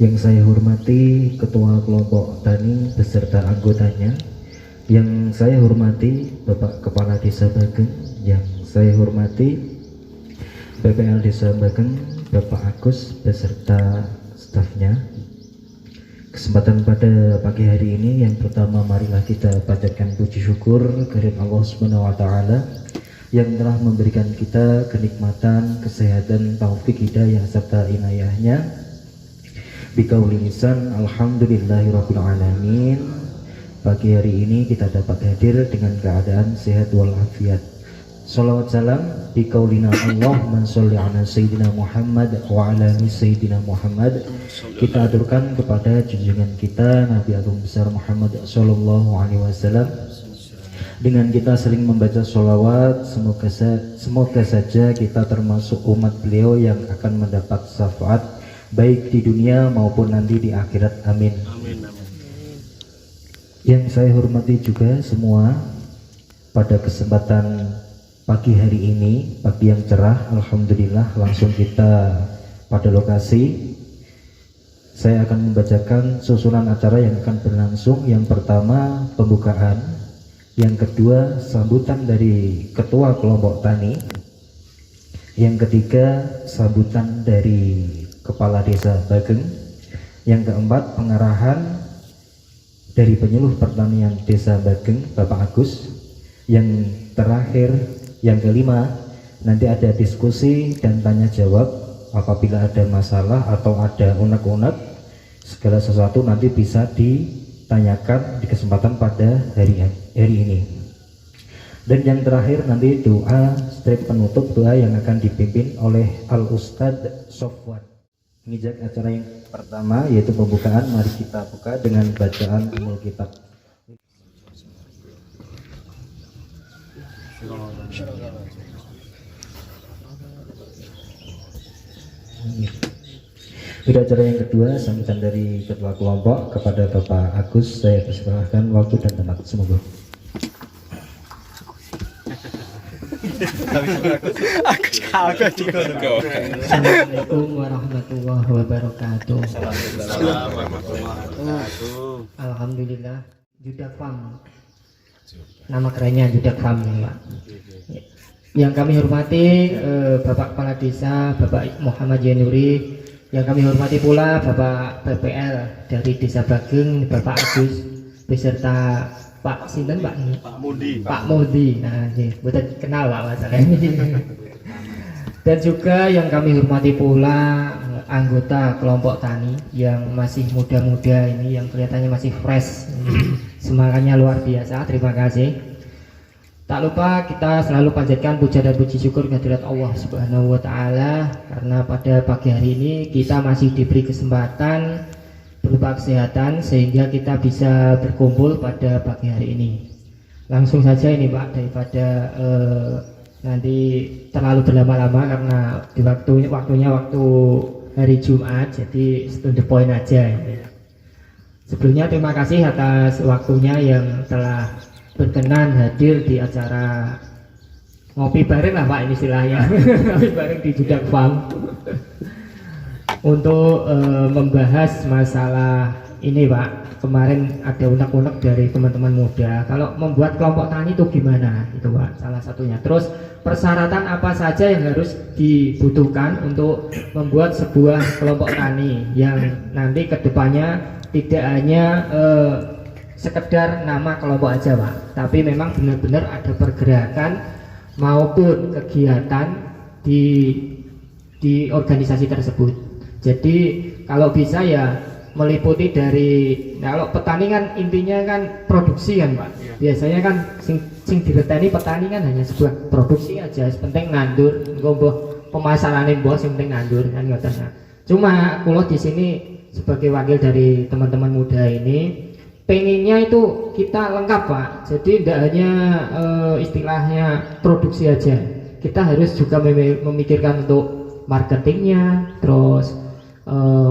Yang saya hormati Ketua Kelompok Tani beserta anggotanya, yang saya hormati Bapak Kepala Desa Bageng, yang saya hormati BPL Desa Bageng, Bapak Agus beserta stafnya. Kesempatan pada pagi hari ini, yang pertama marilah kita panjatkan puji syukur kehadirat Allah Subhanahu wa taala yang telah memberikan kita kenikmatan, kesehatan, taufik, hidayah serta inayahnya. Biqauli lisan alhamdulillahirabbil alamin. Pagi hari ini kita dapat hadir dengan keadaan sehat walafiat. Salawat salam biqaulina Allahumma sholli ala sayyidina Muhammad wa ala ali sayyidina Muhammad. Kita aturkan kepada junjungan kita Nabi Agung besar Muhammad sallallahu alaihi wasallam. Dengan kita sering membaca sholawat, semoga saja kita termasuk umat beliau yang akan mendapat syafaat baik di dunia maupun nanti di akhirat. Amin. Amin. Yang saya hormati juga semua, pada kesempatan pagi hari ini, pagi yang cerah, alhamdulillah, langsung kita pada lokasi. Saya akan membacakan susunan acara yang akan berlangsung. Yang pertama pembukaan, yang kedua sambutan dari Ketua Kelompok Tani, yang ketiga sambutan dari Kepala Desa Bageng, yang keempat pengarahan dari penyuluh pertanian Desa Bageng Bapak Agus, yang terakhir yang kelima nanti ada diskusi dan tanya jawab. Apabila ada masalah atau ada unek-unek, segala sesuatu nanti bisa ditanyakan di kesempatan pada hari ini. Dan yang terakhir nanti doa strip penutup, doa yang akan dipimpin oleh Al Ustadz Sofwan. Mengijak acara yang pertama yaitu pembukaan, mari kita buka dengan bacaan Ummul Kitab. Pada acara yang kedua, sambutan dari Ketua Kelompok kepada Bapak Agus, saya persilahkan waktu dan tempat. Semoga. Assalamualaikum warahmatullahi wabarakatuh. Alhamdulillah, Judak Farm. Nama kerennya Judak Farm, Pak. Yang kami hormati Bapak Kepala Desa, Bapak Muhammad Yanuri. Yang kami hormati pula Bapak BPL dari Desa Bageng, Bapak Agus beserta Pak Sinten Pak Mudi. Nah, betul kenal Pak masalahnya. Dan juga yang kami hormati pula anggota kelompok tani yang masih muda-muda ini, yang kelihatannya masih fresh, semangatnya luar biasa. Terima kasih. Tak lupa kita selalu panjatkan puja dan puji syukur kehadirat Allah Subhanahu wa taala, karena pada pagi hari ini kita masih diberi kesempatan berupa kesehatan sehingga kita bisa berkumpul pada pagi hari ini. Langsung saja ini Pak, daripada nanti terlalu berlama-lama karena di waktunya waktu hari Jumat, jadi to the point aja ini. Sebelumnya terima kasih atas waktunya yang telah berkenan hadir di acara ngopi bareng lah Pak, ini istilahnya ngopi bareng di Judak Farm untuk membahas masalah ini Pak. Kemarin ada unek-unek dari teman-teman muda, kalau membuat kelompok tani itu gimana itu Pak, salah satunya. Terus persyaratan apa saja yang harus dibutuhkan untuk membuat sebuah kelompok tani yang nanti kedepannya tidak hanya sekedar nama kelompok aja Pak, tapi memang benar-benar ada pergerakan maupun kegiatan di organisasi tersebut. Jadi kalau bisa ya meliputi dari, nah, kalau petani kan intinya kan produksi kan Pak. Biasanya kan sing direteni petani kan hanya sebuah produksi aja, penting nandur, ngomboh pemasaran bos yang penting nandur kan ngoten. Cuma kalau di sini sebagai wakil dari teman-teman muda ini pengennya itu kita lengkap Pak, jadi tidak hanya istilahnya produksi aja, kita harus juga memikirkan untuk marketingnya, terus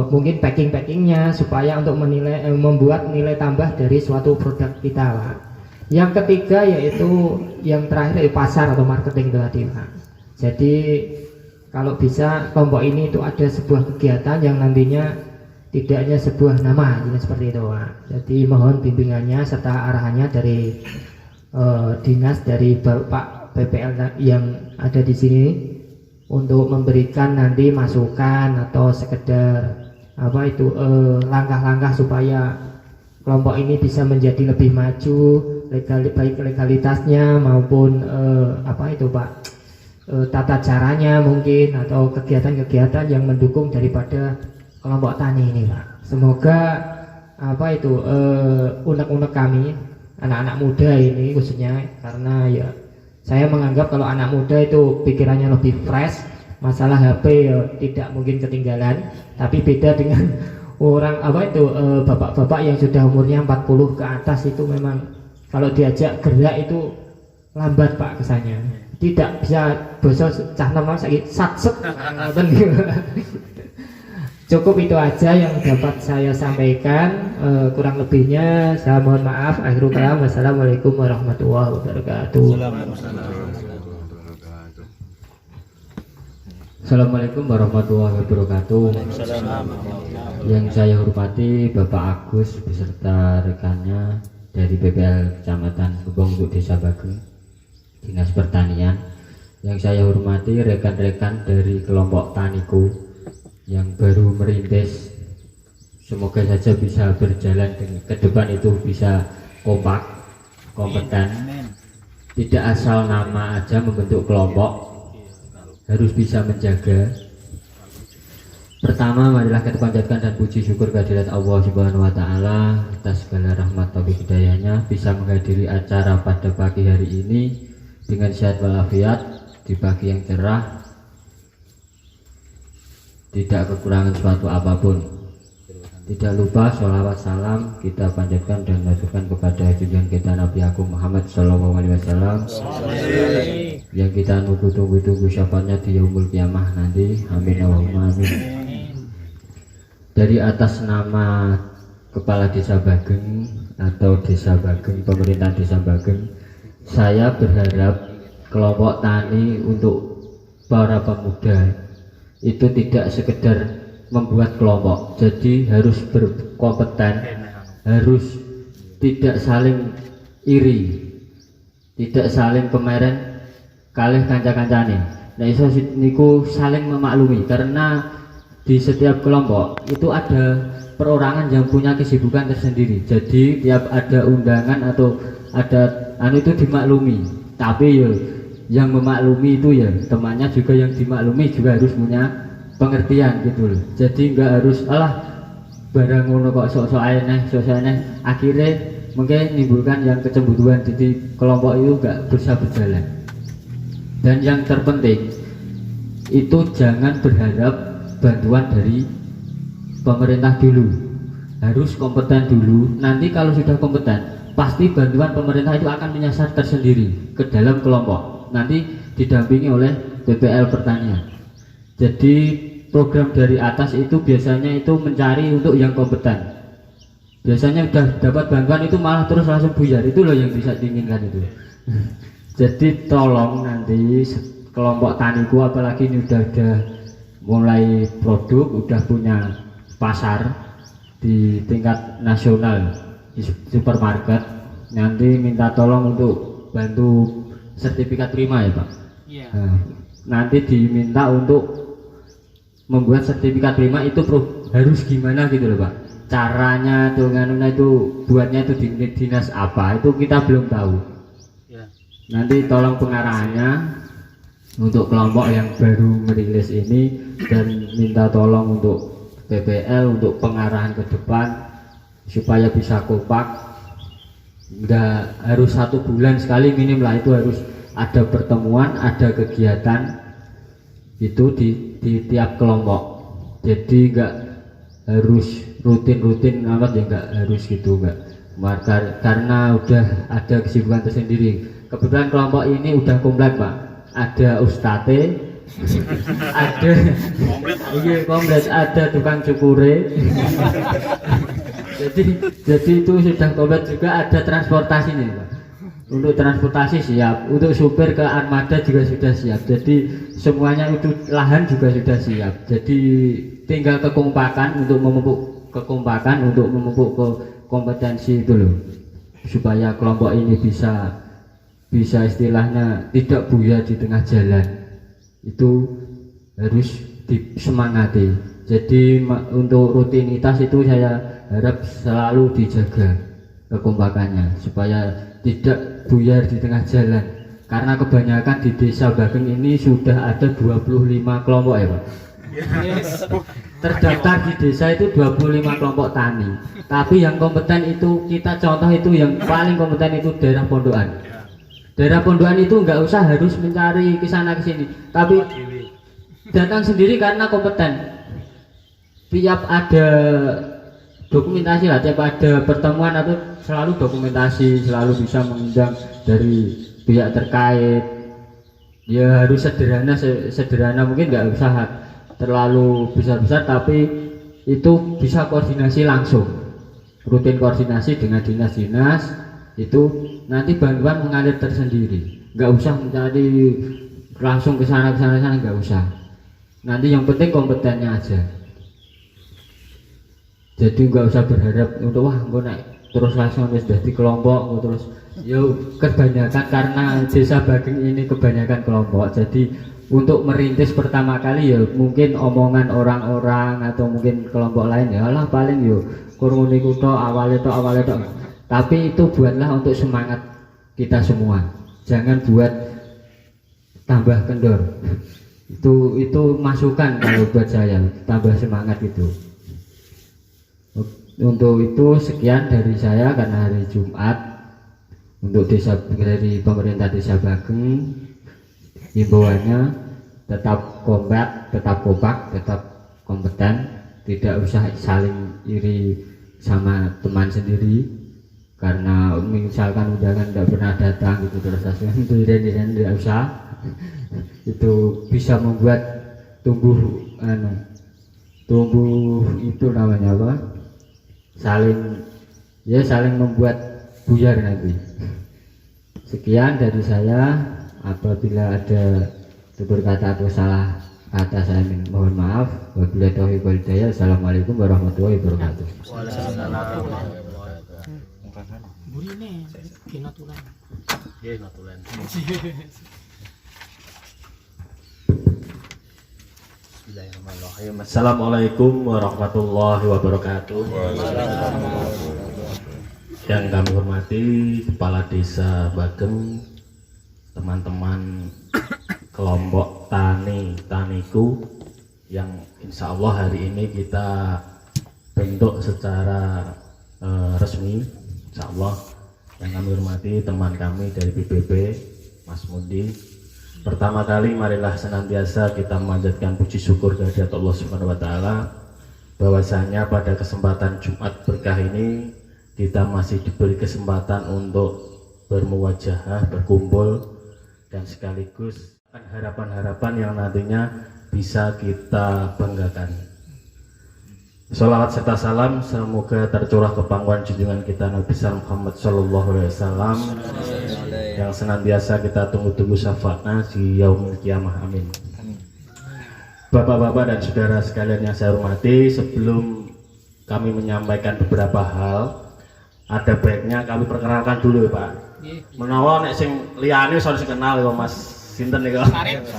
mungkin packingnya supaya untuk membuat nilai tambah dari suatu produk kita Pak. Yang ketiga yaitu yang terakhir pasar atau marketing itu tadi Pak. Jadi kalau bisa kelompok ini itu ada sebuah kegiatan yang nantinya tidak hanya sebuah nama, jadi seperti itu Pak. Jadi mohon bimbingannya serta arahannya dari dinas dari Bapak PPL yang ada di sini untuk memberikan nanti masukan atau sekedar apa itu langkah-langkah supaya kelompok ini bisa menjadi lebih maju, baik legalitasnya maupun apa itu Pak, tata caranya mungkin atau kegiatan-kegiatan yang mendukung daripada kelompok tani ini Pak. Semoga apa itu unek-unek kami anak-anak muda ini khususnya, karena ya saya menganggap kalau anak muda itu pikirannya lebih fresh, masalah HP ya tidak mungkin ketinggalan, tapi beda dengan orang apa itu bapak-bapak yang sudah umurnya 40 ke atas itu memang kalau diajak gerak itu lambat Pak kesannya, tidak bisa bosok cah nom sakit satset. Cukup itu aja yang dapat saya sampaikan, kurang lebihnya saya mohon maaf. Akhirul kalam, wassalamualaikum warahmatullahi wabarakatuh. Assalamualaikum warahmatullahi wabarakatuh. Yang saya hormati Bapak Agus beserta rekannya dari PPL Kecamatan Gebong untuk Desa Bageng, Dinas Pertanian. Yang saya hormati rekan-rekan dari kelompok Taniku yang baru merintis, semoga saja bisa berjalan ke depan itu bisa kompak, kompeten, tidak asal nama aja membentuk kelompok, harus bisa menjaga. Pertama, marilah kita panjatkan dan puji syukur kehadirat Allah Subhanahu wa Ta'ala atas segala rahmat taufik hidayahnya bisa menghadiri acara pada pagi hari ini dengan sehat walafiat di pagi yang cerah, tidak kekurangan suatu apapun. Tidak lupa sholawat salam kita panjatkan dan haturkan kepada junjungan kita Nabi Agung Muhammad SAW yang kita tunggu-tunggu syafaatnya di yaumul kiamah nanti. Amin Allahumma amin. Dari atas nama Kepala Desa Bageng atau Desa Bageng, Pemerintahan Desa Bageng, saya berharap kelompok tani untuk para pemuda itu tidak sekedar membuat kelompok, jadi harus berkompeten, harus tidak saling iri, tidak saling kemeren kalih kanca-kancane. Nah iso niku saling memaklumi, karena di setiap kelompok itu ada perorangan yang punya kesibukan tersendiri, jadi tiap ada undangan atau ada itu dimaklumi, tapi ya yang memaklumi itu ya temannya juga, yang dimaklumi juga harus punya pengertian gitu loh. Jadi nggak harus alah barang ngono kok sok-sok aneh, akhirnya mungkin menimbulkan yang kecemburuan, jadi kelompok itu nggak bisa berjalan. Dan yang terpenting itu jangan berharap bantuan dari pemerintah dulu, harus kompeten dulu. Nanti kalau sudah kompeten pasti bantuan pemerintah itu akan menyasar tersendiri ke dalam kelompok, nanti didampingi oleh PPL Pertanian. Jadi program dari atas itu biasanya itu mencari untuk yang kompeten. Biasanya udah dapat bantuan itu malah terus langsung buyar, itu loh yang bisa diinginkan itu. Jadi tolong nanti kelompok taniku, apalagi ini udah mulai produk, udah punya pasar di tingkat nasional di supermarket, nanti minta tolong untuk bantu sertifikat prima ya Pak. Nah, nanti diminta untuk membuat sertifikat prima itu harus gimana gitu loh Pak, caranya tuh nganunya itu buatnya itu di dinas apa itu kita belum tahu. Nanti tolong pengarahannya untuk kelompok yang baru merilis ini, dan minta tolong untuk PPL untuk pengarahan ke depan supaya bisa kompak. Nggak harus 1 bulan sekali minim lah, itu harus ada pertemuan, ada kegiatan itu di tiap kelompok. Jadi nggak harus rutin amat ya, nggak harus gitu, nggak. Karena udah ada kesibukan tersendiri. Kebetulan kelompok ini udah komplek Pak, ada ustate, ada komplit, ada tukang cukure. jadi itu sudah komplit, juga ada transportasinya Pak. Untuk transportasi siap, untuk supir ke armada juga sudah siap, jadi semuanya itu lahan juga sudah siap. Jadi tinggal kekompakan untuk memupuk kekompakan, untuk memupuk kompetensi itu loh, supaya kelompok ini bisa istilahnya tidak buyar di tengah jalan. Itu harus disemangati. Jadi untuk rutinitas itu saya harap selalu dijaga kekompakannya supaya tidak buyar di tengah jalan, karena kebanyakan di desa Bageng ini sudah ada 25 kelompok ya Pak. Terdaftar di desa itu 25 kelompok tani, tapi yang kompeten itu kita contoh itu yang paling kompeten itu daerah Pondokan. Daerah Pondokan itu nggak usah harus mencari kesana kesini, tapi datang sendiri karena kompeten. Tiap ada dokumentasi lah, tiap ada pertemuan atau selalu dokumentasi, selalu bisa mengundang dari pihak terkait. Ya harus sederhana mungkin, nggak usah terlalu besar-besar, tapi itu bisa koordinasi langsung, rutin koordinasi dengan dinas-dinas, itu nanti bantuan mengalir tersendiri, nggak usah mencari langsung ke sana nggak usah. Nanti yang penting kompetennya aja. Jadi nggak usah berharap untuk wah gue naik terus langsung harus di kelompok terus. Yo kebanyakan karena desa Bageng ini kebanyakan kelompok, jadi untuk merintis pertama kali ya mungkin omongan orang-orang atau mungkin kelompok lain ya lah paling yo kuruni kuto awalnya to, tapi itu buatlah untuk semangat kita semua, jangan buat tambah kendor. Itu masukan kalau buat saya, tambah semangat itu. Untuk itu sekian dari saya karena hari Jumat. Untuk desa dari pemerintah desa Bageng, himbauannya tetap kompak, tetap kompeten, tidak usah saling iri sama teman sendiri, karena misalkan undangan tidak pernah datang gitu terus tidak usah. Itu bisa membuat tumbuh itu namanya apa, saling membuat buyar nanti. Sekian dari saya, apabila ada tutur kata atau salah kata saya mohon maaf. Wabillahi taufiq wal hidayah. Assalamualaikum warahmatullahi wabarakatuh. Bismillahirrahmanirrahim. Assalamualaikum warahmatullahi wabarakatuh. Yang kami hormati Kepala Desa Bageng, teman-teman kelompok taniku yang insya Allah hari ini kita bentuk secara resmi, insya Allah. Yang kami hormati teman kami dari PBB, Mas Mundi. Pertama kali marilah senantiasa kita memanjatkan puji syukur kehadirat Allah Subhanahu wa taala bahwasanya pada kesempatan Jumat berkah ini kita masih diberi kesempatan untuk bermuwajahah, berkumpul, dan sekaligus harapan-harapan yang nantinya bisa kita banggakan. Sholawat serta salam semoga tercurah ke pangkuan junjungan kita Nabi Muhammad SAW yang senantiasa kita tunggu-tunggu syafaatnya di yaumil kiamah, amin. Bapak-bapak dan saudara sekalian yang saya hormati, sebelum kami menyampaikan beberapa hal, ada baiknya kami perkenalkan dulu ya Pak. Menawa nek sing liyane iso kenal ya Mas sinten niku?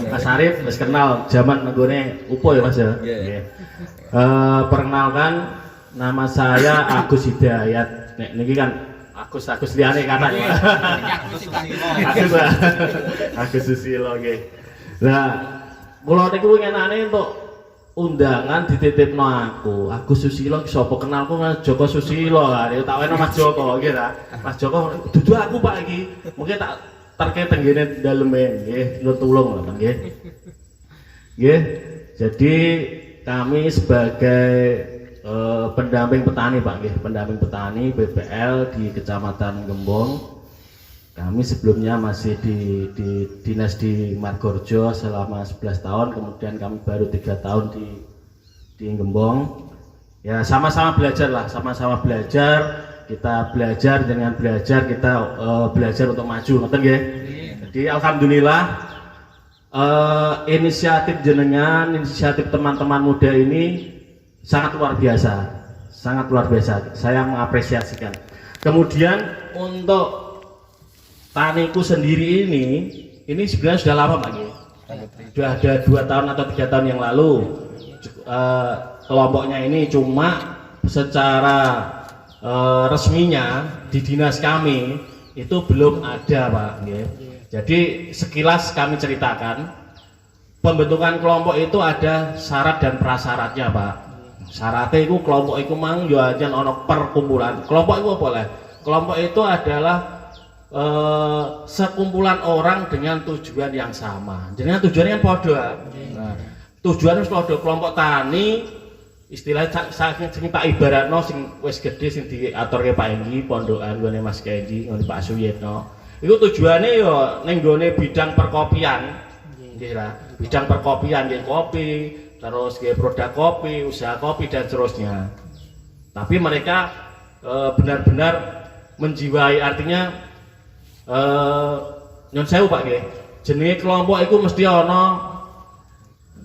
Mas Arif wis kenal zaman nenggone upo ya Mas ya. Nggih. Perkenalkan, nama saya Agus Hidayat. Nek niki kan Agus liyane kata ya. Agus Susilo nggih. Lah kula niku ngenane untuk undangan dititipno aku. Agus Susilo ki sapa kenalku Mas Joko Susilo lah. Tak weno Mas Joko nggih ta. Mas Joko dudu aku Pak iki. Mungkin tak terkait tenggene daleme nggih, tulung lho nggih. Nggih. Jadi kami sebagai pendamping petani Pak nggih, pendamping petani BPL di Kecamatan Gembong. Kami sebelumnya masih di dinas di Margorjo selama 11 tahun, kemudian kami baru 3 tahun di Gembong. Ya sama-sama belajar lah, sama-sama belajar. Kita belajar, dengan belajar kita belajar untuk maju, ngerti nggih? Jadi alhamdulillah inisiatif jenengan, inisiatif teman-teman muda ini sangat luar biasa. sangat luar biasa. Saya mengapresiasikan. Kemudian untuk taniku sendiri ini sebenarnya sudah lama Pak. Sudah ada 2 tahun atau 3 tahun yang lalu. Kelompoknya ini cuma secara resminya di dinas kami itu belum ada Pak. Jadi sekilas kami ceritakan, pembentukan kelompok itu ada syarat dan prasyaratnya Pak. Syaratnya itu kelompok itu mang yo ajan ono perkumpulan. Kelompok itu apa lah? Kelompok itu adalah sekumpulan orang dengan tujuan yang sama. Dengan tujuannya kan podo. Nah, tujuannya podo. Kelompok tani istilah sing tak ibaratno sing wis gede sing diaturke Pak Enggi pondokan ngene Mas Kendi ngene Pak Suyitno. Iku tujuane yo ning gone bidang perkopian. Nggih lah, bidang perkopian nggih kopi, terus nggih produk kopi, usaha kopi dan seterusnya. Tapi mereka benar-benar menjiwai, artinya nyon sewu Pak nggih. Jenenge kelompok iku mesti ana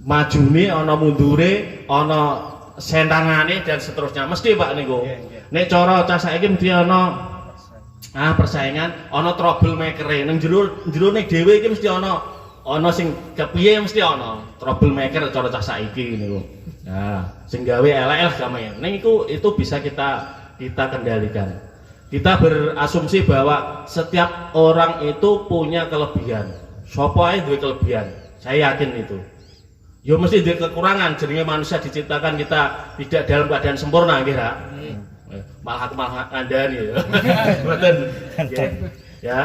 majune, ana mundure, ana sentangane dan seterusnya. Mesti Pak niku. Nek cara cah saiki mesti ana persaingan, ana troublemaker-e. Ning jero ning dhewe iki mesti ana sing kepiye mesti ana troublemaker cara cah saiki niku. Nah, sing gawe elek sampeyan. Ning itu bisa kita kendalikan. Kita berasumsi bahwa setiap orang itu punya kelebihan. Sapa ae duwe kelebihan. Saya yakin itu. Ya mesti duwe kekurangan. Jenenge manusia diciptakan kita tidak dalam keadaan sempurna nggih, Pak. Malah ngandani ya. Betul. Ya.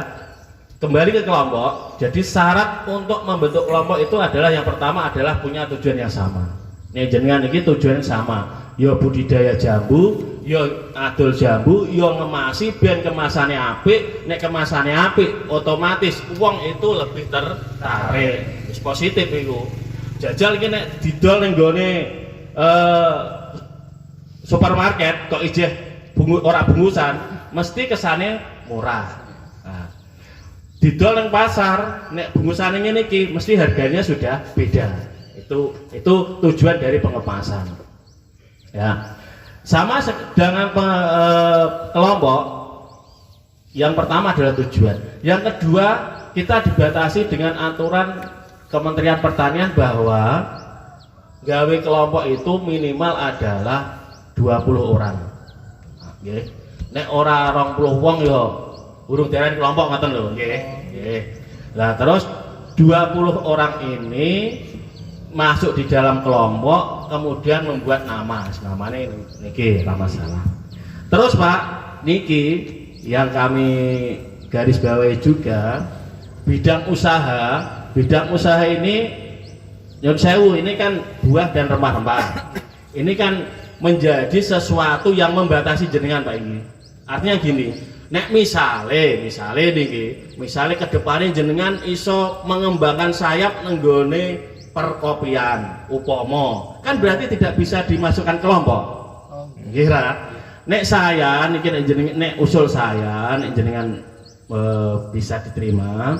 Kembali ke kelompok. Jadi syarat untuk membentuk kelompok itu adalah yang pertama adalah punya tujuan yang sama. Nih jenengan iki tujuan sama. Ya budidaya jambu, ya adol jambu, ya ngemasi ben kemasane apik. Nek kemasane apik, otomatis uang itu lebih tertarik. Wis positif iku. Jajal iki nek didol ning gone supermarket kok ijeh ora bungkusan, mesti kesane murah. Nah, didol ning pasar, nek bungkusane ngene iki mesti harganya sudah beda. Itu tujuan dari pengemasan. Ya, sama dengan kelompok. Yang pertama adalah tujuan. Yang kedua, kita dibatasi dengan aturan Kementerian Pertanian bahwa gawe kelompok itu minimal adalah 20 orang. Nggih. Nek ora 20 wong ya urung diarani kelompok ngoten lho, nggih. Nggih. Lah terus 20 orang ini masuk di dalam kelompok, kemudian membuat nama. Namanya niki ora masalah. Terus Pak, niki yang kami garis bawahi juga bidang usaha. Bidang usaha ini nyon sewu, ini kan buah dan rempah-rempah. Ini kan menjadi sesuatu yang membatasi jenengan Pak ini. Artinya gini, nek misale niki, misale kedepannya jenengan iso mengembangkan sayap nenggone perkopian upomo, kan berarti tidak bisa dimasukkan kelompok. Kira nek saya niki nek usul saya nek jenengan bisa diterima,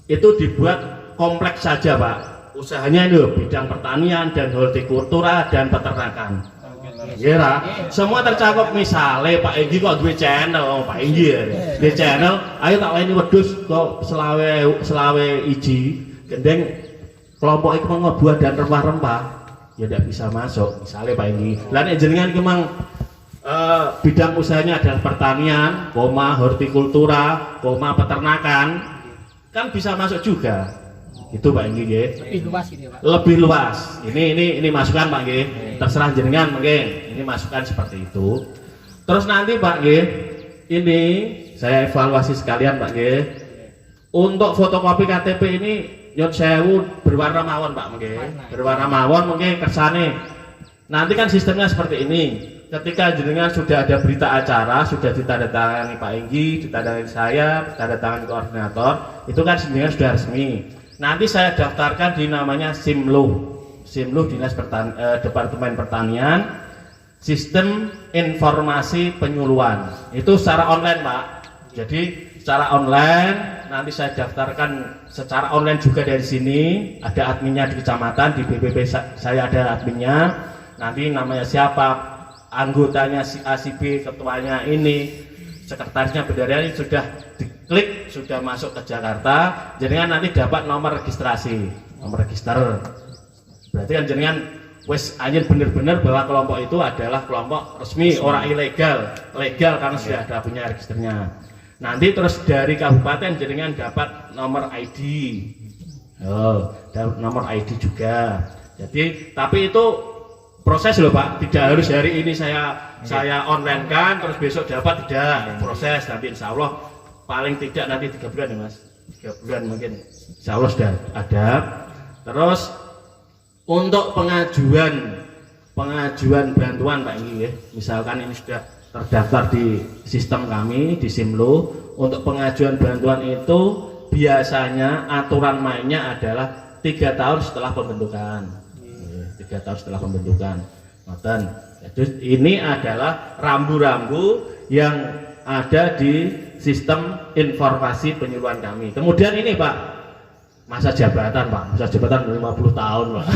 itu dibuat kompleks saja Pak. Usahanya itu bidang pertanian dan hortikultura dan peternakan. Kira semua tercakup. Misalnya Pak Enggi kok duwe channel, Pak Enggi ya duwe channel, ayo tak ini wedhus kok selawe iji gendeng kelompok itu buah dan rempah-rempah ya tidak bisa masuk. Misalnya Pak Enggi lain jenengan memang bidang usahanya adalah pertanian, hortikultura, peternakan, kan bisa masuk juga. Itu Pak Enggi nggih. Lebih luas ini Pak. Lebih luas. Ini masukan Pak nggih. Terserah jenengan mungkin. Ini masukan seperti itu. Terus nanti Pak nggih, ini saya evaluasi sekalian Pak nggih. Untuk fotokopi KTP ini nyon sewu berwarna mawon Pak nggih. Berwarna mawon mungkin kersane. Nanti kan sistemnya seperti ini. Ketika jenengan sudah ada berita acara, sudah ditandatangani Pak Enggi, ditandatangani saya, ditandatangani koordinator, itu kan jenengan sudah resmi. Nanti saya daftarkan di namanya Simluh Dinas Departemen Pertanian, Sistem Informasi Penyuluhan. Itu secara online Pak. Jadi secara online nanti saya daftarkan secara online juga dari sini. Ada adminnya di kecamatan, di BPP saya ada adminnya. Nanti namanya siapa, anggotanya si A si B, ketuanya ini, sekretarisnya bendahara ini sudah diklik, sudah masuk ke Jakarta, jenengan nanti dapat nomor registrasi, nomor register. Berarti kan jenengan wes anjir bener-bener bahwa kelompok itu adalah kelompok resmi, orang ilegal, legal karena sudah ada punya registernya. Nanti terus dari kabupaten jenengan dapat nomor ID, dan nomor ID juga. Jadi tapi itu proses loh Pak, tidak harus hari ini saya online kan terus besok dapat, tidak, proses. Nanti insya Allah paling tidak nanti 3 bulan ya Mas, 3 bulan mungkin insya Allah sudah ada. Terus untuk pengajuan bantuan Pak ini ya, misalkan ini sudah terdaftar di sistem kami di Simlo, untuk pengajuan bantuan itu biasanya aturan mainnya adalah 3 tahun setelah pembentukan. 3 tahun setelah pembentukan. Jadi ini adalah rambu-rambu yang ada di sistem informasi penyuluhan kami. Kemudian ini Pak, masa jabatan Pak, masa jabatan 50 tahun Pak.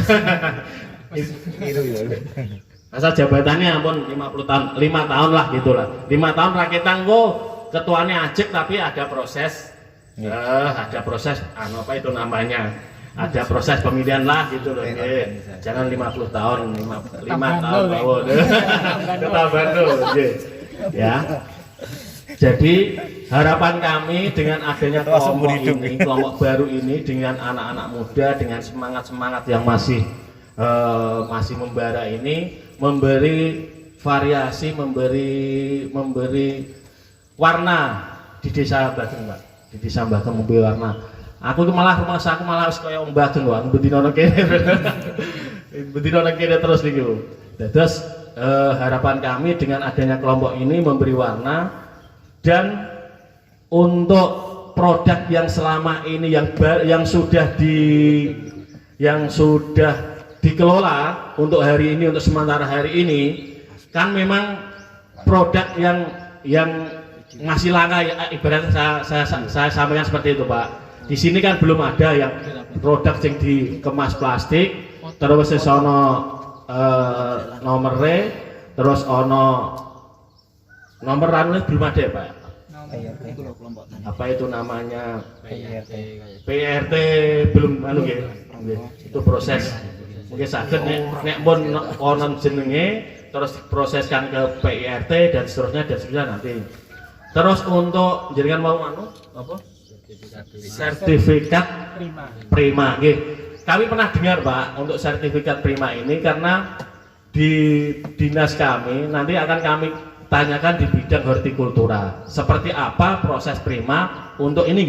Masa jabatannya ampun 50 tahun, 5 tahun lah gitulah. 5 tahun rakitan kok ketuanya ajek tapi ada proses. Ada proses apa itu namanya? Ada proses pemilihan lah gitu loh. Jangan 50 tahun, 5 tahun. Tambah ya. Jadi harapan kami dengan adanya kelompok ini, kelompok baru ini dengan anak-anak muda dengan semangat-semangat yang masih membara ini, memberi variasi, memberi warna di desa Bageng Pak. Di desa Bageng memberi warna. Aku malah rumah aku malah harus kayak Om Bageng Pak, bedino kene terus niku. Terus harapan kami dengan adanya kelompok ini memberi warna, dan untuk produk yang selama ini yang sudah dikelola untuk hari ini, untuk sementara hari ini kan memang produk yang masih langka, ibaratnya saya sampaikan seperti itu Pak. Di sini kan belum ada yang produk yang dikemas plastik, terus ono nomornya, terus ono nomor ranulnya belum ada ya Pak. Apa itu namanya? PRT belum anu ya. Itu proses. Mungkin sakit nek pun konon jenenge terus diproseskan ke PRT dan seterusnya nanti. Terus untuk jaringan mau anu apa? Sertifikat prima. Kami pernah dengar Pak untuk sertifikat prima ini, karena di dinas kami nanti akan kami tanyakan di bidang hortikultura seperti apa proses prima untuk ini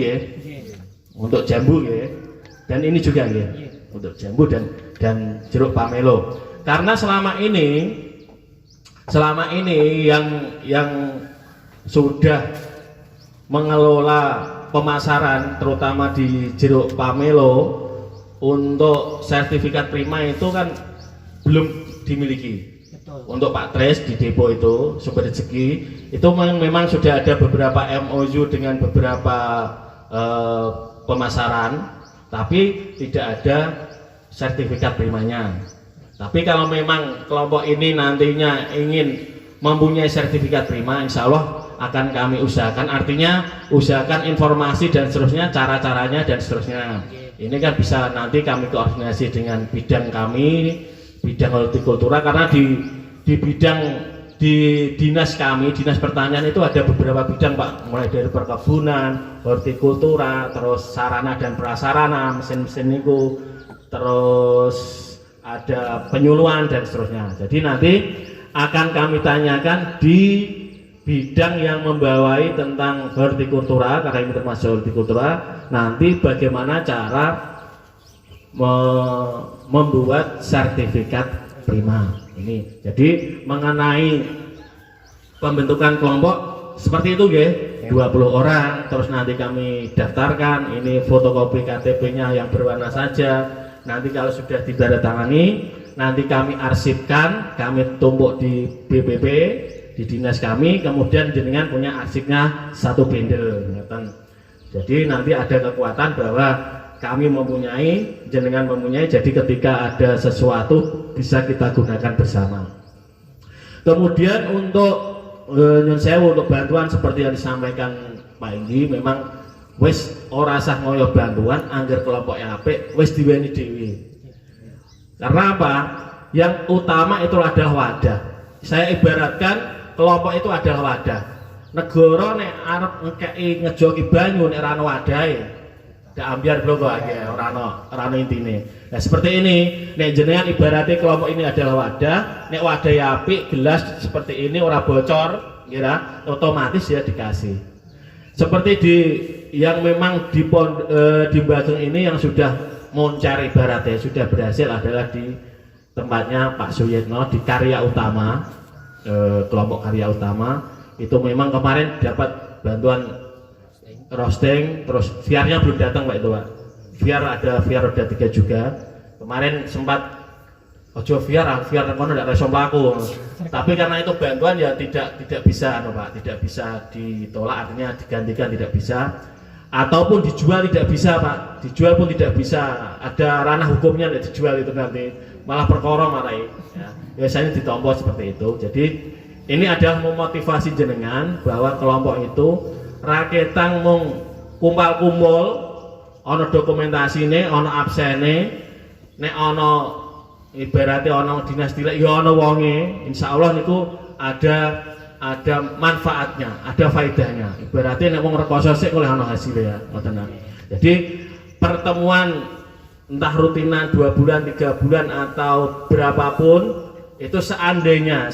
untuk jambu dan ini juga untuk jambu dan jeruk pamelo. Karena selama ini yang sudah mengelola pemasaran terutama di jeruk pamelo untuk sertifikat prima itu kan belum dimiliki. Untuk Pak Tres di depo itu Sumber Rezeki itu memang sudah ada beberapa MOU dengan beberapa pemasaran, tapi tidak ada sertifikat primanya. Tapi kalau memang kelompok ini nantinya ingin mempunyai sertifikat prima, insya Allah akan kami usahakan, artinya usahakan informasi dan seterusnya, cara-caranya dan seterusnya. Ini kan bisa nanti kami koordinasi dengan bidang kami, bidang hortikultura, karena di bidang di dinas kami, dinas pertanian itu ada beberapa bidang Pak, mulai dari perkebunan, hortikultura, terus sarana dan prasarana, mesin-mesin itu, terus ada penyuluhan dan seterusnya. Jadi nanti akan kami tanyakan di bidang yang membawai tentang hortikultura, karena ini termasuk hortikultura, nanti bagaimana cara membuat sertifikat prima ini. Jadi mengenai pembentukan kelompok seperti itu 20 orang, terus nanti kami daftarkan, ini fotokopi KTP-nya yang berwarna saja. Nanti kalau sudah ditandatangani, nanti kami arsipkan, kami tumpuk di BPP di dinas kami, kemudian jenengan punya arsipnya 1 bendel. Jadi nanti ada kekuatan bahwa kami mempunyai, jenengan mempunyai, jadi ketika ada sesuatu bisa kita gunakan bersama. Kemudian untuk nyun sewu untuk bantuan seperti yang disampaikan Pak Inggi, memang wis ora sah ngoyo bantuan angger kelompok yang apik wis diweni dhewe. Karena apa? Yang utama itu adalah wadah. Saya ibaratkan kelompok itu adalah wadah. Negara nek arep ngekeki ngejoki banyu nek ora ana wadahe, dak ambiar bloko ae ora ana intine. Nah, seperti ini, nek jenengan ibaratnya kelompok ini adalah wadah, nek wadahe apik, gelas seperti ini ora bocor, kira otomatis ya dikasih. Seperti di yang memang di Bageng ini yang sudah moncar ibaratnya sudah berhasil adalah di tempatnya Pak Suyitno di Karya Utama, kelompok Karya Utama itu memang kemarin dapat bantuan roasting, terus VR-nya belum datang Pak itu Pak. VR ada VR roda 3 juga. Kemarin sempat ojo VR kono ndak reso mlaku. Tapi karena itu bantuan ya tidak bisa Pak, tidak bisa ditolak, artinya digantikan tidak bisa. Ataupun dijual tidak bisa Pak, dijual pun tidak bisa, ada ranah hukumnya tidak dijual itu nanti malah perkara marai ya. Biasanya ditompo seperti itu. Jadi ini adalah memotivasi jenengan bahwa kelompok itu raketang mung kumpul-kumpul ana dokumentasine, ana absene, nek ana ibaratnya ana dinas tilek ya ana wonge, insyaallah niku ada manfaatnya, ada faedahnya. Ibaratnya nek wong rekoso sik oleh ana hasilnya ya, ngoten. Jadi pertemuan entah rutinan 2 bulan, 3 bulan atau berapapun itu seandainya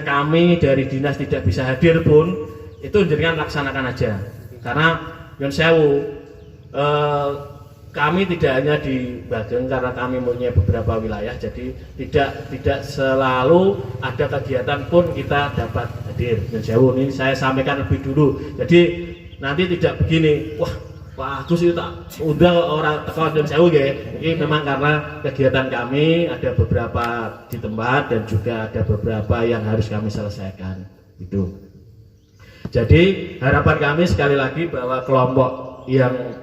kami dari dinas tidak bisa hadir pun itu jenengan laksanakan aja. Karena nyun sewu kami tidak hanya di Bageng karena kami mempunyai beberapa wilayah, jadi tidak selalu ada kegiatan pun kita dapat hadir. Nyun sewu ini saya sampaikan lebih dulu. Jadi nanti tidak begini, wah Pak Agus itu tak undang orang teko nyun sewu nggih. Ini memang karena kegiatan kami ada beberapa di tempat dan juga ada beberapa yang harus kami selesaikan. Itu. Jadi harapan kami sekali lagi bahwa kelompok yang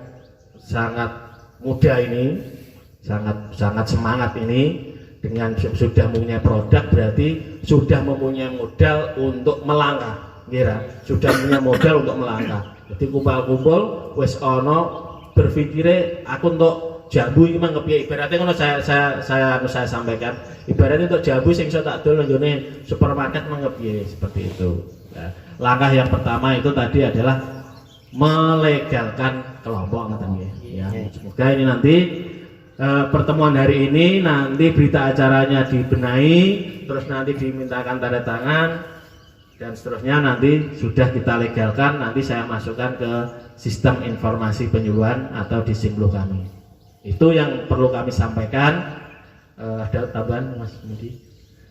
sangat muda ini, sangat semangat ini dengan sudah mempunyai produk berarti sudah mempunyai modal untuk melangkah. Kira sudah punya modal untuk melangkah. Jadi kumpul-kumpul wis ono berpikire aku untuk jambu iki mang kepiye ibaratnya ngono saya sampaikan. Ibaratnya untuk jambu sing iso tak dol nggone supermarket mang kepiye seperti itu. Ya. Langkah yang pertama itu tadi adalah melegalkan kelompok ngoten nggih. Ya, semoga ini nanti pertemuan hari ini nanti berita acaranya dibenahi, terus nanti dimintakan tanda tangan dan seterusnya nanti sudah kita legalkan, nanti saya masukkan ke sistem informasi penyuluhan atau di Simlu kami. Itu yang perlu kami sampaikan. Ada tambahan Mas Mudi?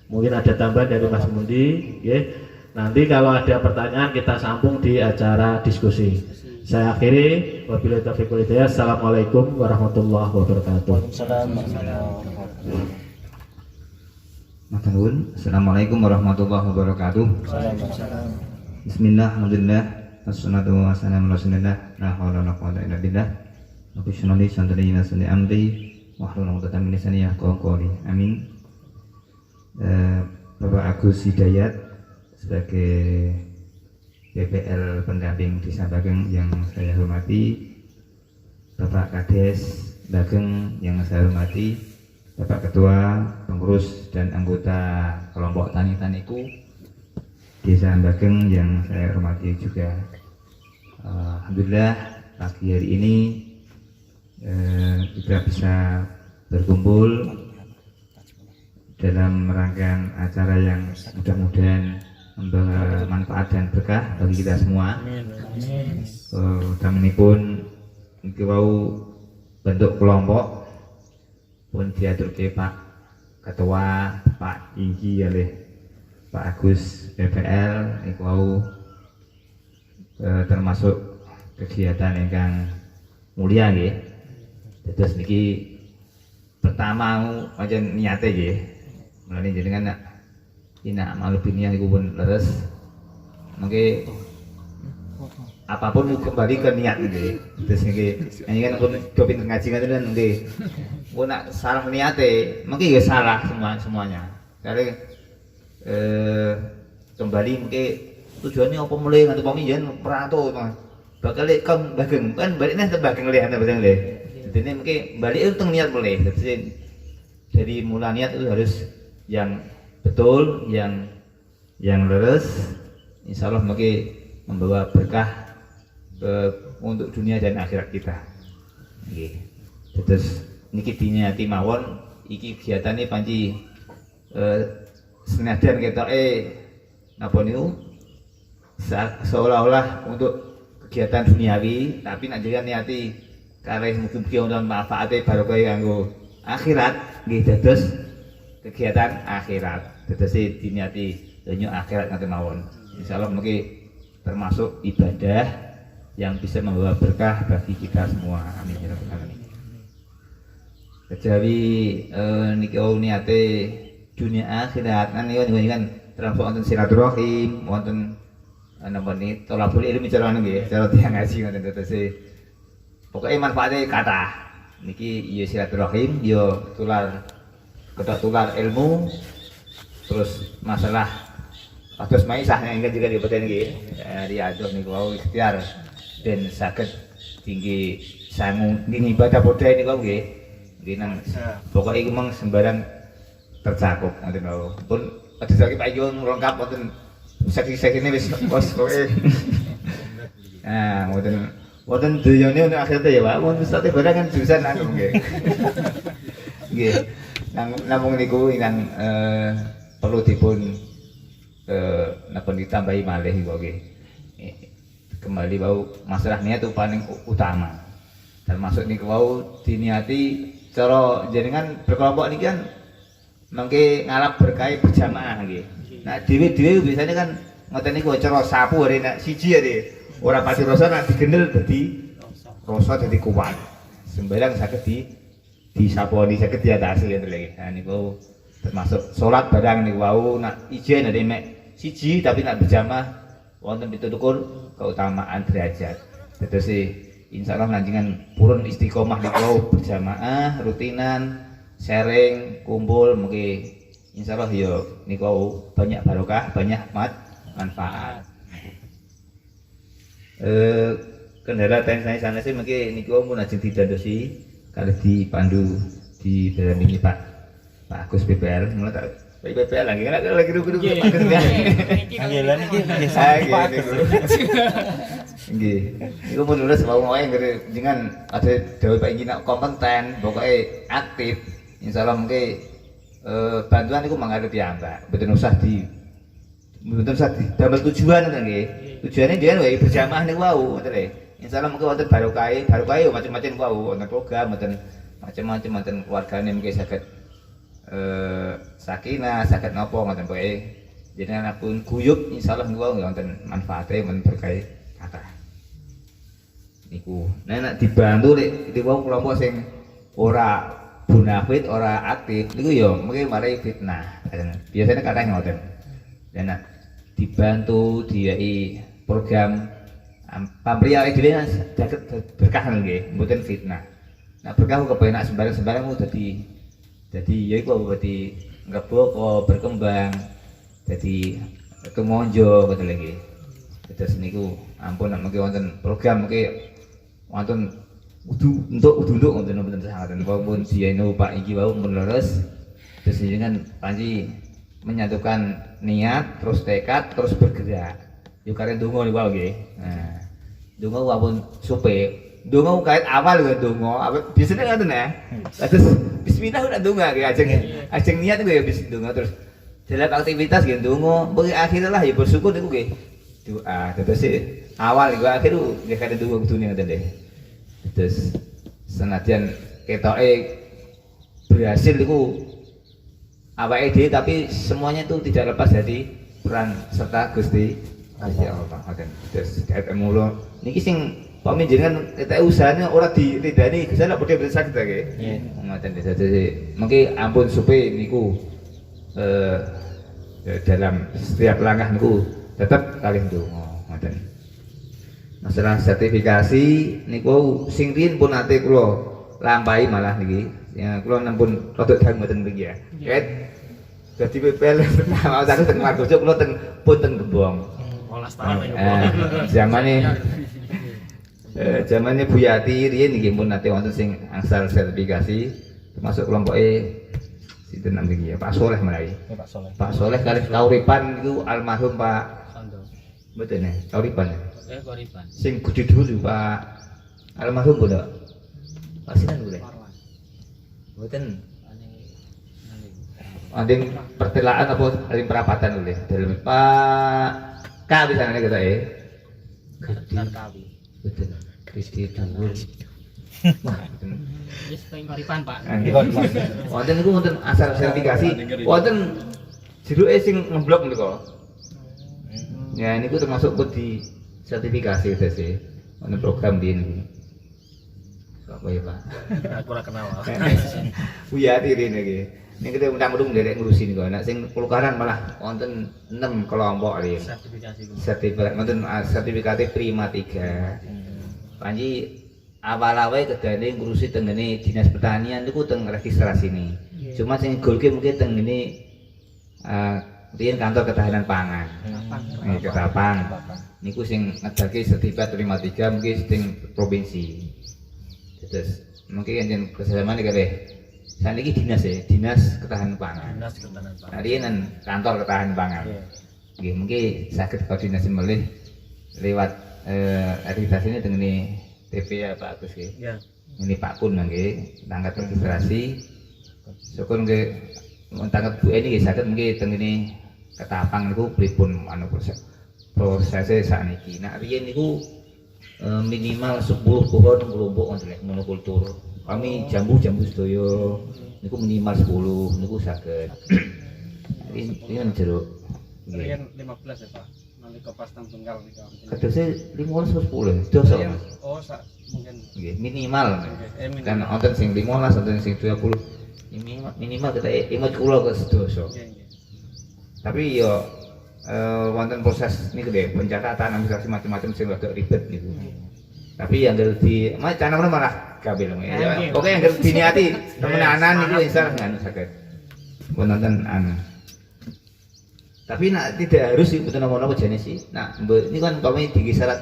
Mungkin ada tambahan dari Mas Mudi, ya. Nanti kalau ada pertanyaan kita sambung di acara diskusi. Saya akhiri, wabillahi taufiq wal hidayah. Assalamualaikum warahmatullahi wabarakatuh. Matur, assalamualaikum warahmatullahi wabarakatuh. Bismillah, alhamdulillah, wassalatu wassalamu ala rasulillah, la haula wala quwwata illa billah. Rabbi shrah li sadri wa yassir li amri wahlul 'uqdatam min lisani yafqahu qawli. Amin. Bapak Agus Hidayat sebagai BPL pendamping Desa Bageng yang saya hormati, Bapak Kades Bageng yang saya hormati, Bapak Ketua, pengurus dan anggota kelompok tani-taniku Desa Bageng yang saya hormati juga. Alhamdulillah pagi hari ini kita bisa berkumpul dalam rangkaian acara yang mudah-mudahan membawa manfaat dan berkah bagi kita semua. Dan ini pun mau bentuk kelompok pun diatur ke Pak Ketua, Pak Inggi oleh Pak Agus BPL. Ini mau termasuk kegiatan yang mulia nggih. Terus niki pertama pancen niate nggih. Mulane jenengan ina malu binian iku pun leres. Mangke apapun kembali ke niat nggih. Terus niki kan pun do pinter ngaji ngoten nggih. Mun nak salah niate, mangke ya salah semuanya. Kare kembali mungkin tujuannya apa mulai nganti wong yen perato bakal kan bageng kan baliknya bageng leh ana bageng leh. Jadi mungkin balik itu niat mulai. Jadi dari mula niat itu harus yang betul, yang lurus. Insya Allah mungkin membawa berkah untuk dunia dan akhirat kita. Nggih. Terus niki dinyati mawon iki kegiatane panci senajan ketoke napa niku seolah-olah untuk kegiatan duniawi, tapi nek jenengan niati kalih mugi-mugi wonten manfaate barokah kanggo akhirat nggih dados kegiatan akhirat. Dados diniati donya akhirat ngaten mawon. Insyaallah mungkin termasuk ibadah yang bisa membawa berkah bagi kita semua. Amin ya rabbal alamin. Kejawi niku niate dunia akhirat kan niku kan termasuk wonten silaturahim, wonten napa niki tolabul ilmi cara nggih, cara tiyang ngaji ngoten dados pokoke manfaate kathah. Niki ya silaturahim, ya tular ilmu, terus masalah kados maisah ingkang juga diboten nggih. Riadoh niku wau ikhtiar dan saged tinggi sangu nggih ibadah bodhe niku nggih. Nggih nang pokoke iku mung sembarang tercakup ngoten wau. Pun adhesake Pak Yun lengkap wonten seksi-seksine wis pokoke. Nah, wonten doyone untuk akhirate ya Pak. Wonten sate barang kan jurusan anu nggih. Nggih. Namung niku ingkang perlu dipun napa ditambahi malih iku nggih. Kembali wau masalah niat itu paling utama. Termasuk niku wau diniati cara jenengan berkelompok niki kan mengke ngalap berkah berjamaah nggih. Nah dhewe-dhewe biasanya kan ngoten niku cara sapu hari nek siji hari ora pati rasa nek digendel dadi rasa dadi kuat. Sembarang saged disaponi saged diatasi ngoten lho. Nah niku termasuk salat barang niku wau nek ijen hari mek siji tapi nek berjamaah wonten pitutur keutamaan derajat. Terus insyaallah nanjengan purun istiqomah niku berjamaah rutinan sharing kumpul mungkin insyaallah ya niku banyak barokah banyak manfaat. Kendala teknis sana sih mungkin niku mun ajeng didandosi kalih dipandu di dalam ini Pak Agus PPL mulai tak Pak PPL lagi kan lagi rugu Pak Agus ya. Anggelan iki biasa Pak Agus. Nggih. Iku mun lulus mau wae jenengan ada dawuh Pak iki nak kompeten pokoke aktif insyaallah mungkin bantuan itu mengalir piyambak, betul usah damel tujuan kan nggih. Tujuane dia wae berjamaah niku wau ngoten lho. Insyaallah mungkin wonten barokah macam-macam wau, wonten program wonten macam-macam wonten keluargane mungkin saged sakinah, saged napa ngoten pokoke jenengan pun guyub insyaallah niku wau wonten manfaate men berkah kathah. Niku. Nek dibantu lek wau kelompok sing ora munafik ora aktif niku ya mungkin mari fitnah. Biasanya kadang ngoten. Dan dibantu diai program pamriyah dhewe saged berkah nggih, mboten fitnah. Nah berkah kepenak sembarang-sembarang dadi ya iku berarti ngebok berkembang dadi kemonjo ngoten lho nggih. Terus niku ampun nek mungkin wonten program mungkin wonten untuk ngoten sangaten walaupun dianu Pak iki wau mun leres terus jenengan panci menyatukan niat terus tekad terus bergerak yo karen donga niku wae nggih. Nah donga walaupun supe donga kait awal lho donga biasane ngoten ya terus bismillah udah donga nggih ajeng niat niku ya bis donga terus dalam aktivitas nggih donga bagi akhirnya lah ya bersyukur niku nggih doa terus awal niku akhir nggih karen donga kudune ngoten nggih. Terus senajan ketoke berhasil itu awake dhewe tapi semuanya itu tidak lepas dari peran serta Gusti Allah. Terus kayak mulo niki sing pamit jenengan ketek usahane ora ditindani Gusti Allah padha bisa saged nggih. Ngoten dadi mengki ampun supe niku dalam setiap langkah niku tetap kalih ndonga ngoten. Masalah sertifikasi niku sing riyen pun ate kula lampahi malah niki. Ya kula nampun rodok dang mboten mriki ya. Ket dadi PPL mau tak teng Margojo kula teng punten gembong. Zamannya Bu Yati riyen nggih pun nate wonten sing angsal sertifikasi termasuk kelompoke sinten niki ya Pak Soleh menawi. Pak Soleh kalih kauripan niku almarhum Pak mboten ya kauripan. Kauripan. Sing gede dulu Pak almarhum kula. Pak sinten kula? Mboten. Anding pertelaan apa anding perapatan kula. Dalem Pak K bisa nek kita Kawi. betul. Kristi Tanggul. Wis teng Kauripan, Pak. Wonten niku wonten asal sertifikasi, wonten jeruke sing ngeblok niku. Ya niku termasuk pun di sertifikasi sih. Wonten program di ini. Apa ya, Pak? Aku ora kenal. Buya diri niki. Nek kita undang-undang derek ngurusi niku. Nek sing pulukaran malah wonten 6 kelompok iki. Sertifikat wonten sertifikat prima 3. Panji awal-awal kedane ngurusi tengene Dinas Pertanian niku teng registrasi ini. Cuma sing golke mungkin teng ngene riyen kantor ketahanan pangan. Ketapang. Niku sing ngedake sertifikat prima 3 mungkin sing provinsi. Terus mungkin yen kerjasama kalih saniki dinas ya, Dinas Ketahanan Pangan. Nah, riyen kantor ketahanan pangan. Nggih, mungkin saged koordinasi melih lewat aktivitas ini dengan TP ya Pak Agus nggih. Ya. Ini Pak Kun nggih, tangkat registrasi. Syukur nggih tangkat Bu ini nggih saged mungkin teng ngene Ketapang niku pripun anu prosese sakniki. Nah, riyen niku minimal 10 pohon kelompok wonten monokultur. Kami jambu-jambu sedaya niku minimal 10 niku saged. Ini jeruk. Riyen 15 ya Pak. Nalika pas tang tunggal nika. Kadose 15 10 dosa. Oh, sak mungkin. Nggih, minimal. Kan wonten sing 15, wonten sing 20. Minimal kita imut kula ke sedoso. Tapi yo wonten proses niku deh pencatatan administrasi macam-macam sing agak ribet niku. Tapi yang di macam mana malah kabel ya. Pokoknya yang diniati temenanan itu insyaallah nganu saged. Pun nonton anu. Tapi nak tidak harus betul nama-nama jenis sih. Nah, ini kan kami tinggi syarat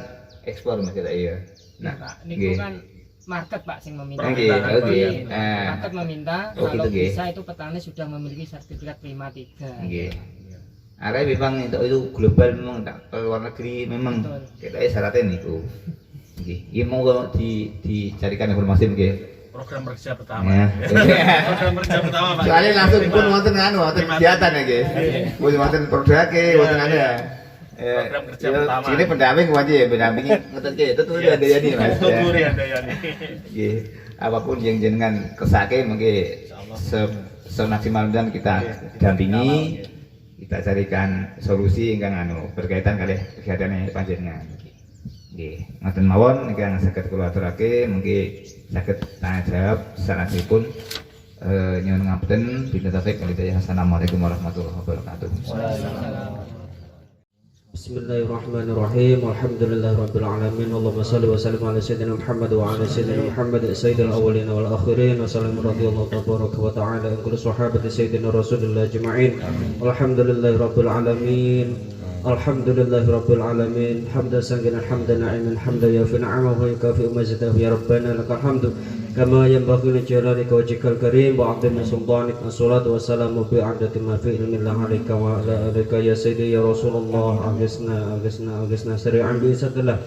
ekspor Mas kita iya. Nah, niku kan market Pak sing meminta. Oke. Market meminta kalau bisa itu petani sudah memiliki sertifikat prima 3. Nggih. Arek memang itu global memang tak luar negeri memang kita syaratnya niku. Nggih, iki mau dicarikan informasi nggih. Program kerja pertama. Ya. Program kerja pertama Pak. Soalnya langsung pun wonten anu, wonten kegiatan ya nggih. Pun wonten produkake, wonten anu ya. Program kerja pertama. Ini pendamping aja ya, pendampingi ngoten nggih. Itu tuh ada yani Mas. Tuturi andayani. Nggih. Apapun yang jenengan kesake mengke semaksimal dan kita dampingi, kita carikan solusi ingkang anu berkaitan kalih kegiatan panjenengan. Nggih, ngoten mawon ingkang saged kula aturake mungkin saged tanya jawab sanadipun nyuwun ngapunten bila taufik wal hidayah. Assalamualaikum warahmatullahi wabarakatuh. Bismillahirrahmanirrahim. Alhamdulillahirabbil alamin. Allahumma shalli wa sallim ala sayyidina Muhammad wa ala sayyidina Muhammad sayyidil awwalin wal akhirin. Wa sallam radhiyallahu tabaraka wa ta'ala an kulli sahabati sayyidina Rasulillah ajma'in. Alhamdulillahirabbil alamin. Alhamdulillahirabbil alamin. Hamdan sanginan hamdan na'iman hamdan yafi ni'amahu wa yukafi mazidahu ya rabbana lakal hamdu kama yanbaghi li jalalika wajhikal karim wa 'azimi sultanik. Assalatu wassalamu bi 'adati ma fi ilmillah 'alaika wa 'ala alika ya sayyidi ya Rasulullah. Aghithna sari'an bi izzillah.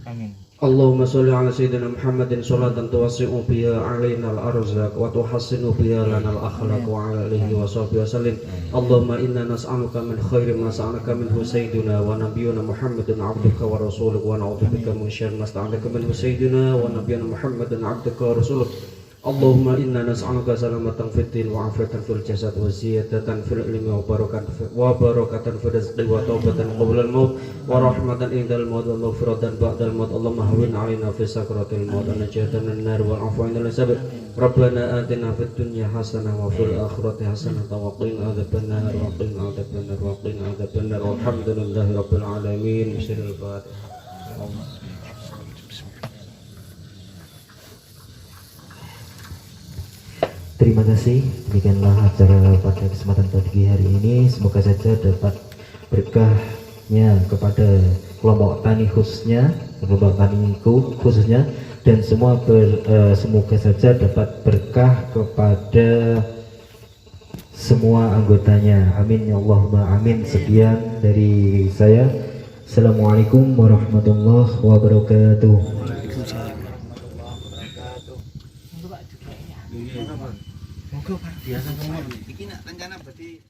Amin. Allahumma sholli ala sayyidina Muhammadin sholatan tuwassi'u biha 'alaina al-arzaq wa tuhassinu biha lana al-akhlaq wa 'ala alihi wa sahbihi wasallim. Allahumma inna nas'aluka min khairi ma sa'alaka minhu sayyiduna wa nabiyyuna Muhammadin 'abduka wa rasuluka wa na'udzubika min syarri ma sta'alaka minhu sayyiduna wa nabiyyuna Muhammadin 'abduka wa rasuluka. Allahumma inna nas'aluka salamatan fid din wa afiatan fil jasad wa ziyadatan fil ilmi wa barakatan fil rizqi wa taubatan qabla al-maut wa rahmatan indal maut wa maghfiratan ba'dal maut. Allahumma hawwin 'alaina fi sakratil maut wa najatan minan nar wal 'afwa 'inda al-hisab. Rabbana atina fid dunya hasanah wa fil akhirati hasanah wa qina adzabannar wa qina adzabannar wa qina adzabannar. Walhamdulillahi rabbil alamin. Bismillahil Fatihah. Terima kasih, demikianlah acara pada kesempatan pagi hari ini. Semoga saja dapat berkahnya kepada kelompok tani khususnya, kelompok taniku khususnya, dan semoga saja dapat berkah kepada semua anggotanya. Amin ya Allahumma amin. Sekian dari saya. Assalamualaikum warahmatullahi wabarakatuh. Monggo Pak. Biasa semua. Iki nak rencana berarti